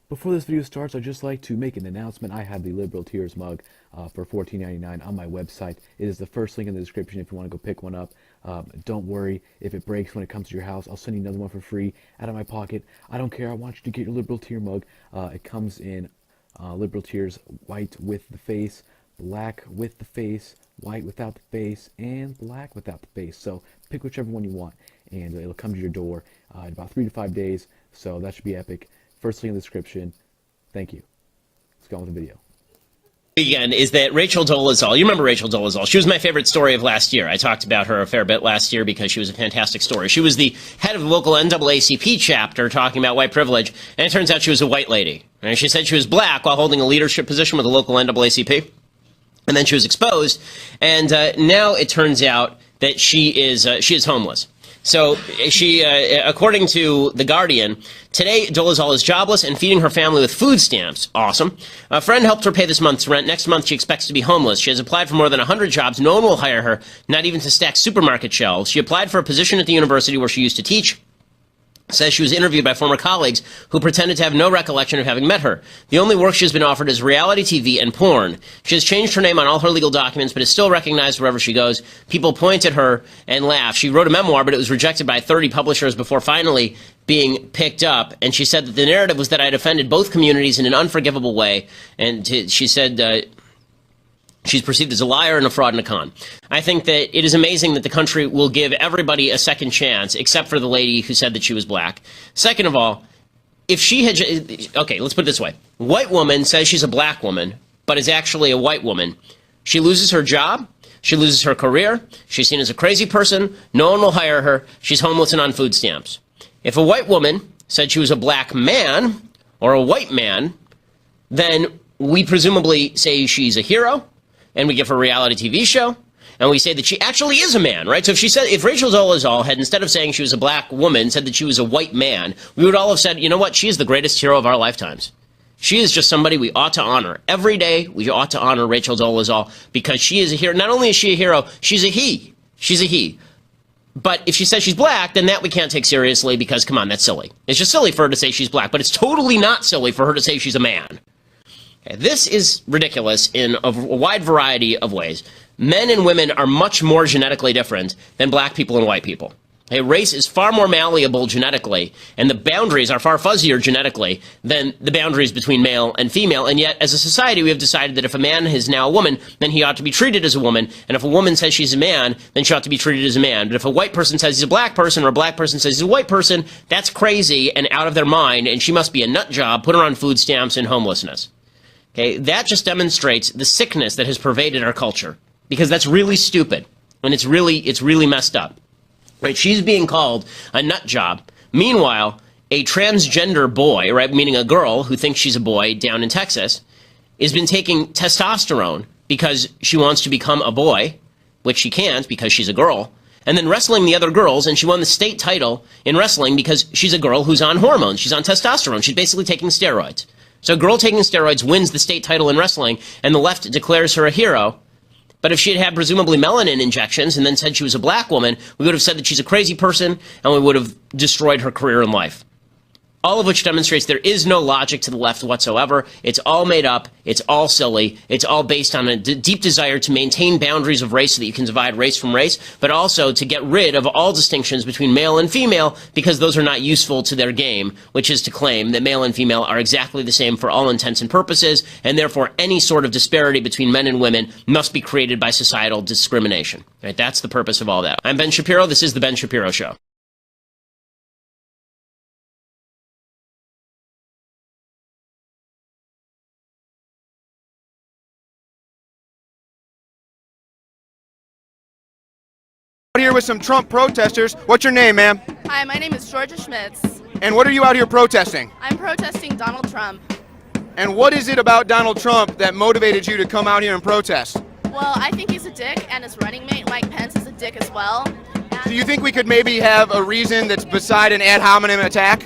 Before this video starts, I'd just like to make an announcement. I have the Liberal Tears mug for $14.99 on my website. It is the first link in the description if you want to go pick one up. Don't worry if it breaks when it comes to your house. I'll send you another one for free out of my pocket. I don't care. I want you to get your Liberal Tear mug. It comes in Liberal Tears white with the face, black with the face, white without the face, and black without the face. So pick whichever one you want, and it'll come to your door in about 3 to 5 days. So that should be epic. First link in the description. Thank you. Let's go on with the video. Again, is that Rachel Dolezal. You remember Rachel Dolezal. She was my favorite story of last year. I talked about her a fair bit last year because she was a fantastic story. She was the head of the local NAACP chapter talking about white privilege, and it turns out she was a white lady. And she said she was black while holding a leadership position with the local NAACP, and then she was exposed, and now it turns out that she is homeless. So she, according to The Guardian, today Dolezal is jobless and feeding her family with food stamps. Awesome. A friend helped her pay this month's rent. Next month she expects to be homeless. She has applied for more than 100 jobs. No one will hire her, not even to stack supermarket shelves. She applied for a position at the university where she used to teach. Says she was interviewed by former colleagues who pretended to have no recollection of having met her. The only work she has been offered is reality TV and porn. She has changed her name on all her legal documents, but is still recognized wherever she goes. People point at her and laugh. She wrote a memoir, but it was rejected by 30 publishers before finally being picked up. And she said that the narrative was that I had offended both communities in an unforgivable way. And she said she's perceived as a liar and a fraud and a con. I think that it is amazing that the country will give everybody a second chance, except for the lady who said that she was black. Second of all, if she had... Okay, let's put it this way. White woman says she's a black woman, but is actually a white woman. She loses her job. She loses her career. She's seen as a crazy person. No one will hire her. She's homeless and on food stamps. If a white woman said she was a black man or a white man, then we presumably say she's a hero, and we give her a reality TV show, and we say that she actually is a man, right? So if Rachel Dolezal had, instead of saying she was a black woman, said that she was a white man, we would all have said, you know what, she is the greatest hero of our lifetimes. She is just somebody we ought to honor. Every day, we ought to honor Rachel Dolezal because she is a hero. Not only is she a hero, she's a he. She's a he. But if she says she's black, then that we can't take seriously because, come on, that's silly. It's just silly for her to say she's black, but it's totally not silly for her to say she's a man. This is ridiculous in a wide variety of ways. Men and women are much more genetically different than black people and white people. Race is far more malleable genetically, and the boundaries are far fuzzier genetically than the boundaries between male and female. And yet, as a society, we have decided that if a man is now a woman, then he ought to be treated as a woman. And if a woman says she's a man, then she ought to be treated as a man. But if a white person says he's a black person, or a black person says he's a white person, that's crazy and out of their mind, and she must be a nut job, put her on food stamps and homelessness. Okay, that just demonstrates the sickness that has pervaded our culture, because that's really stupid, and it's really messed up. Right? She's being called a nut job. Meanwhile, a transgender boy, right, meaning a girl who thinks she's a boy down in Texas, has been taking testosterone because she wants to become a boy, which she can't because she's a girl, and then wrestling the other girls, and she won the state title in wrestling because she's a girl who's on hormones. She's on testosterone. She's basically taking steroids. So a girl taking steroids wins the state title in wrestling, and the left declares her a hero. But if she had had presumably melanin injections and then said she was a black woman, we would have said that she's a crazy person, and we would have destroyed her career in life. All of which demonstrates there is no logic to the left whatsoever. It's all made up. It's all silly. It's all based on a deep desire to maintain boundaries of race so that you can divide race from race, but also to get rid of all distinctions between male and female because those are not useful to their game, which is to claim that male and female are exactly the same for all intents and purposes, and therefore any sort of disparity between men and women must be created by societal discrimination. Right? That's the purpose of all that. I'm Ben Shapiro. This is The Ben Shapiro Show. Here with some Trump protesters. What's your name, ma'am? Hi, my name is Georgia Schmitz. And what are you out here protesting? I'm protesting Donald Trump. And what is it about Donald Trump that motivated you to come out here and protest? Well, I think he's a dick, and his running mate, Mike Pence, is a dick as well. Do you think we could maybe have a reason that's beside an ad hominem attack?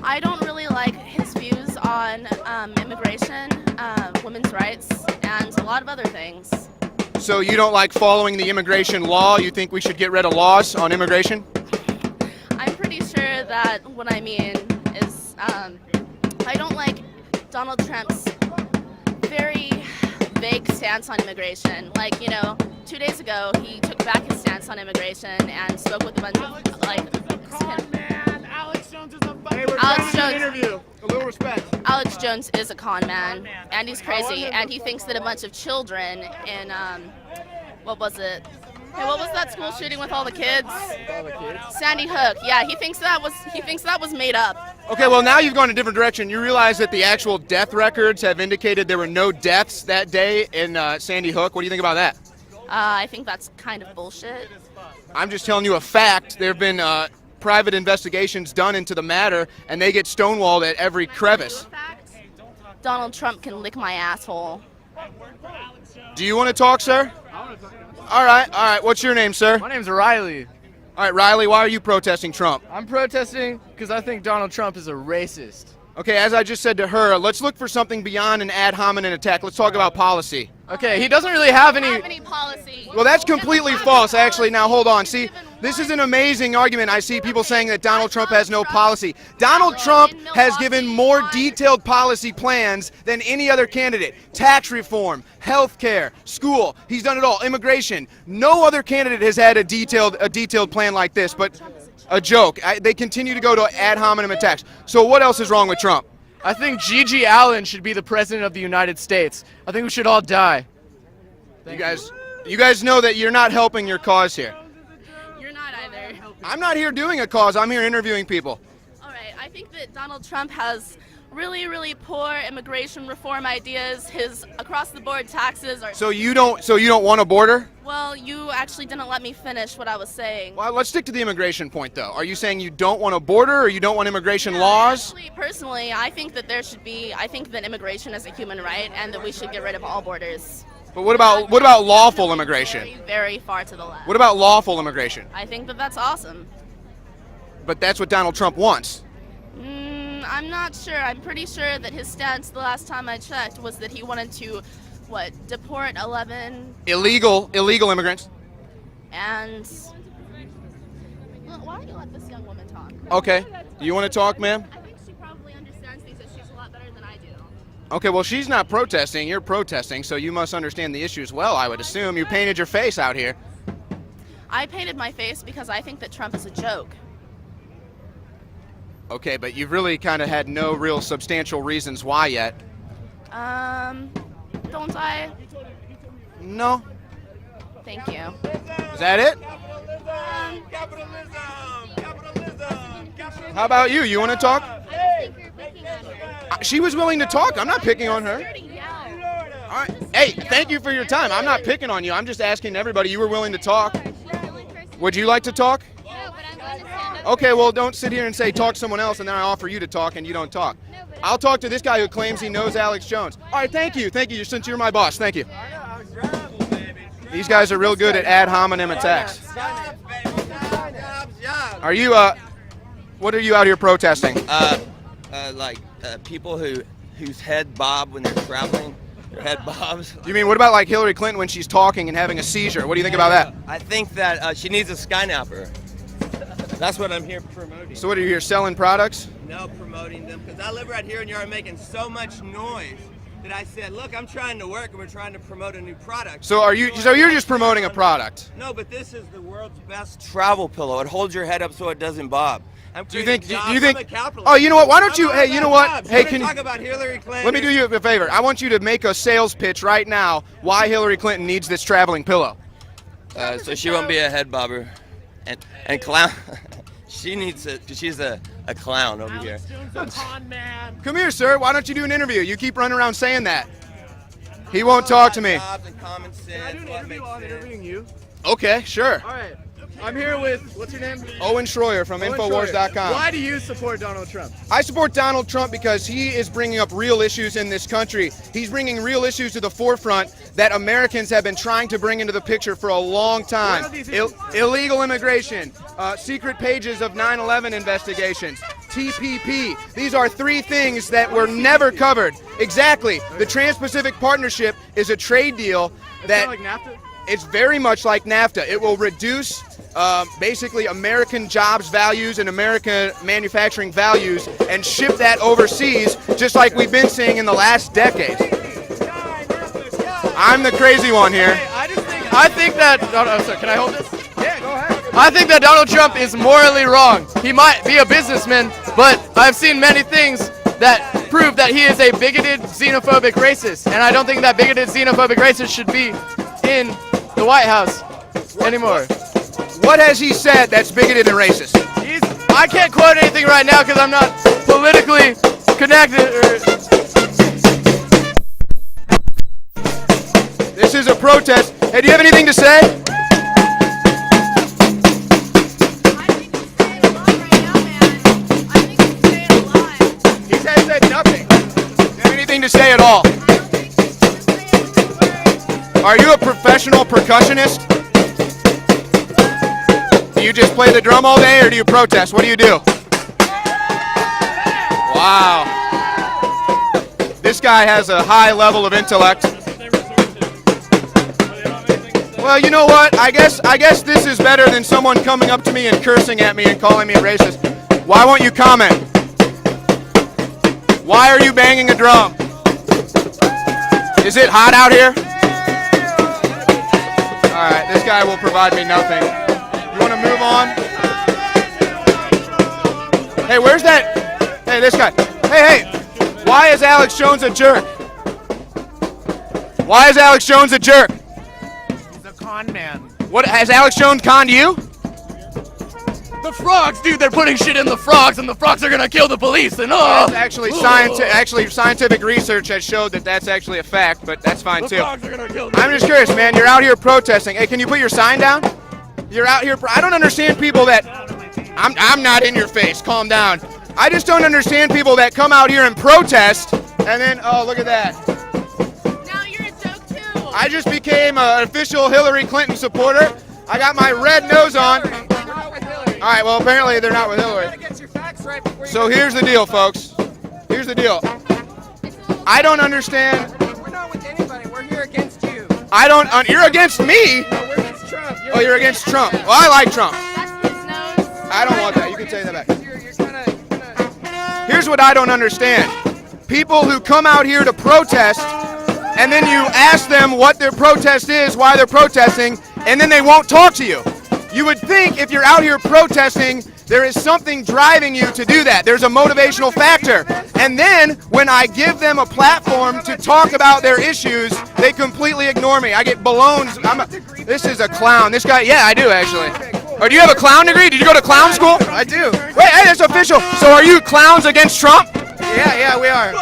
I don't really like his views on immigration, women's rights, and a lot of other things. So you don't like following the immigration law? You think we should get rid of laws on immigration? I'm pretty sure that what I mean is I don't like Donald Trump's very vague stance on immigration. Like, 2 days ago, he took back his stance on immigration and spoke with a bunch of, Alex Jones is a fucking Alex Jones. Interview. A little respect. Alex Jones is a con man, and he's crazy, and he thinks that a bunch of children in, what was it? Hey, what was that school shooting with all the kids? Sandy Hook. Yeah, he thinks that was made up. Okay, well now you've gone a different direction. You realize that the actual death records have indicated there were no deaths that day in Sandy Hook. What do you think about that? I think that's kind of bullshit. I'm just telling you a fact. There have been private investigations done into the matter, and they get stonewalled at every crevice. Donald Trump can lick my asshole. Do you want to talk, sir? All right. What's your name, sir? My name's Riley. All right, Riley, why are you protesting Trump? I'm protesting because I think Donald Trump is a racist. Okay, as I just said to her, let's look for something beyond an ad hominem attack. Let's talk about policy. Okay, he doesn't really have any... policy. Well, that's completely false, actually. Now, hold on. See, this is an amazing argument. I see people saying that Donald Trump has no policy. Donald Trump has given more detailed policy plans than any other candidate. Tax reform, health care, school. He's done it all. Immigration. No other candidate has had a detailed plan like this, but a joke. They continue to go to ad hominem attacks. So what else is wrong with Trump? I think Gigi Allen should be the president of the United States. I think we should all die. You guys know that you're not helping your cause here. You're not either. I'm not here doing a cause. I'm here interviewing people. All right, I think that Donald Trump has really, really poor immigration reform ideas. His across-the-board taxes are... So you don't want a border? Well, you actually didn't let me finish what I was saying. Well, let's stick to the immigration point, though. Are you saying you don't want a border, or you don't want immigration laws? Actually, personally, I think that I think that immigration is a human right, and that we should get rid of all borders. But what about lawful immigration? Very, very far to the left. What about lawful immigration? I think that that's awesome. But that's what Donald Trump wants. I'm not sure. I'm pretty sure that his stance the last time I checked was that he wanted to, deport 11 illegal immigrants. and... Well, why don't you let this young woman talk? Okay. Do you want to talk, ma'am? I think she probably understands these issues a lot better than I do. Okay, well, she's not protesting. You're protesting, so you must understand the issue as well, I would assume. You painted your face out here. I painted my face because I think that Trump is a joke. Okay, but you've really kind of had no real substantial reasons why yet. Don't I? No. Thank you. Is that it? How about you? You want to talk? She was willing to talk. I'm not picking on her. All right. Hey, thank you for your time. I'm not picking on you. I'm just asking everybody. You were willing to talk. Would you like to talk? Okay, well, don't sit here and say talk to someone else, and then I offer you to talk and you don't talk. I'll talk to this guy who claims he knows Alex Jones. All right, thank you, since you're my boss. Thank you. These guys are real good at ad hominem attacks. Are you, what are you out here protesting? People whose head bob when they're traveling. Their head bobs. You mean, what about like Hillary Clinton when she's talking and having a seizure? What do you think about that? I think that she needs a skynapper. That's what I'm here promoting. So what, are you here selling products? No, promoting them, because I live right here and you're making so much noise that I said, look, I'm trying to work and we're trying to promote a new product. So you're just promoting a product? No, but this is the world's best travel pillow. It holds your head up so it doesn't bob. Do you think? Oh, you know what? Why don't you? Hey, you know what? Hey, can you talk about Hillary Clinton? Let me do you a favor. I want you to make a sales pitch right now. Why Hillary Clinton needs this traveling pillow? So she won't be a head bobber, and clown. She needs it because she's a clown over here. Come here, sir. Why don't you do an interview? You keep running around saying that. He won't talk to me. Can I do an interview while I'm interviewing you? Okay, sure. All right. I'm here with, what's your name? Owen Schroyer from Infowars.com. Why do you support Donald Trump? I support Donald Trump because he is bringing up real issues in this country. He's bringing real issues to the forefront that Americans have been trying to bring into the picture for a long time. What are these issues? Illegal immigration, secret pages of 9/11 investigations, TPP. These are three things that were never covered. Exactly. The Trans-Pacific Partnership is a trade deal that... It's kind of like NAFTA? It's very much like NAFTA. It will reduce basically American jobs values and American manufacturing values and ship that overseas, just like we've been seeing in the last decade. I'm the crazy one here. I think that. Oh, sorry, can I hold this? Yeah, go ahead. I think that Donald Trump is morally wrong. He might be a businessman, but I've seen many things that prove that he is a bigoted, xenophobic racist, and I don't think that bigoted, xenophobic racist should be in the White House anymore. What has he said that's bigoted and racist? I can't quote anything right now because I'm not politically connected. This is a protest. Hey, do you have anything to say? He said nothing. Do you have anything to say at all? Are you a professional percussionist? Do you just play the drum all day or do you protest? What do you do? Wow. This guy has a high level of intellect. Well, you know what? I guess this is better than someone coming up to me and cursing at me and calling me a racist. Why won't you comment? Why are you banging a drum? Is it hot out here? All right, this guy will provide me nothing. You want to move on? Hey, where's that? Hey, this guy. Hey, why is Alex Jones a jerk? Why is Alex Jones a jerk? Con man. What, has Alex Jones conned you? The frogs, dude, they're putting shit in the frogs and the frogs are gonna kill the police and That's actually scientific research has showed that that's actually a fact, but that's fine the too. frogs are gonna kill the I'm just curious, man, you're out here protesting. Hey, can you put your sign down? You're out here, I don't understand people that, I'm not in your face, calm down. I just don't understand people that come out here and protest and then, oh, look at that. I just became an official Hillary Clinton supporter. I got my red nose on. All right, well, apparently they're not with Hillary. So here's the deal, folks. Here's the deal. I don't understand. We're not with anybody. We're here against you. You're against me? No, we're against Trump. Oh, you're against Trump. Well, I like Trump. I don't want that. You can say that back. Here's what I don't understand. People who come out here to protest, and then you ask them what their protest is, why they're protesting, and then they won't talk to you. You would think if you're out here protesting, there is something driving you to do that. There's a motivational factor. And then when I give them a platform to talk about their issues, they completely ignore me. I get balloons. This is a clown. This guy, yeah, I do actually. Or do you have a clown degree? Did you go to clown school? I do. Wait, hey, that's official. So are you clowns against Trump? Yeah, we are.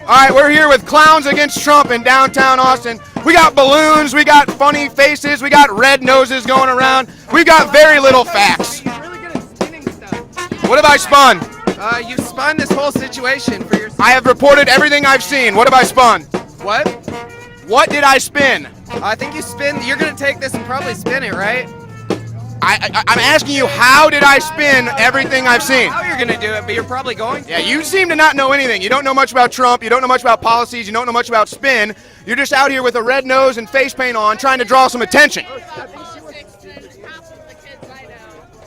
All right, we're here with Clowns Against Trump in downtown Austin. We got balloons, we got funny faces, we got red noses going around. We got very little facts. You're really good at spinning stuff. What have I spun? You spun this whole situation for yourself. I have reported everything I've seen. What have I spun? What? What did I spin? I think you spin. You're gonna take this and probably spin it, right? I'm asking you, how did I spin everything I've seen? How you're gonna do it, but you're probably going to. Yeah, you seem to not know anything. You don't know much about Trump. You don't know much about policies. You don't know much about spin. You're just out here with a red nose and face paint on trying to draw some attention.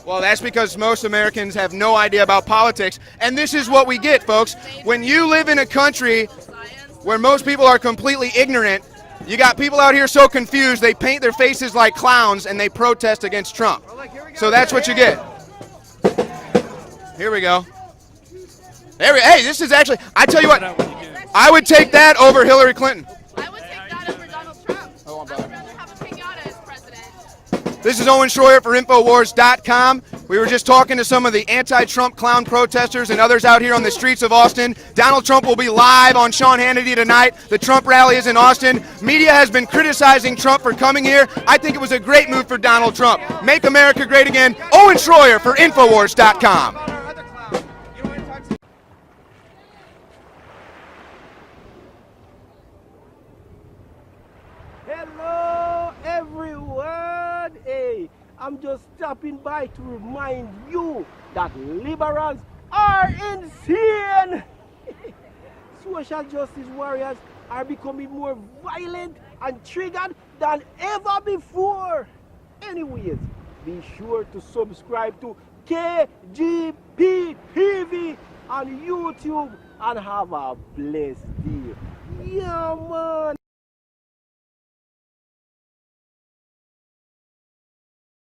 Well, that's because most Americans have no idea about politics. And this is what we get, folks. When you live in a country where most people are completely ignorant, you got people out here so confused, they paint their faces like clowns and they protest against Trump. So that's what you get. Here we go. Hey, this is actually, I tell you what, I would take that over Hillary Clinton. I would take that over Donald Trump. I would rather have a pinata as president. This is Owen Schroyer for Infowars.com. We were just talking to some of the anti-Trump clown protesters and others out here on the streets of Austin. Donald Trump will be live on Sean Hannity tonight. The Trump rally is in Austin. Media has been criticizing Trump for coming here. I think it was a great move for Donald Trump. Make America great again. Owen Schroyer for Infowars.com. Hello, everyone. Hey, I'm just stopping by to remind you that liberals are insane. Social justice warriors are becoming more violent and triggered than ever before. Anyways, be sure to subscribe to KGP TV on YouTube and have a blessed day. Yeah, man.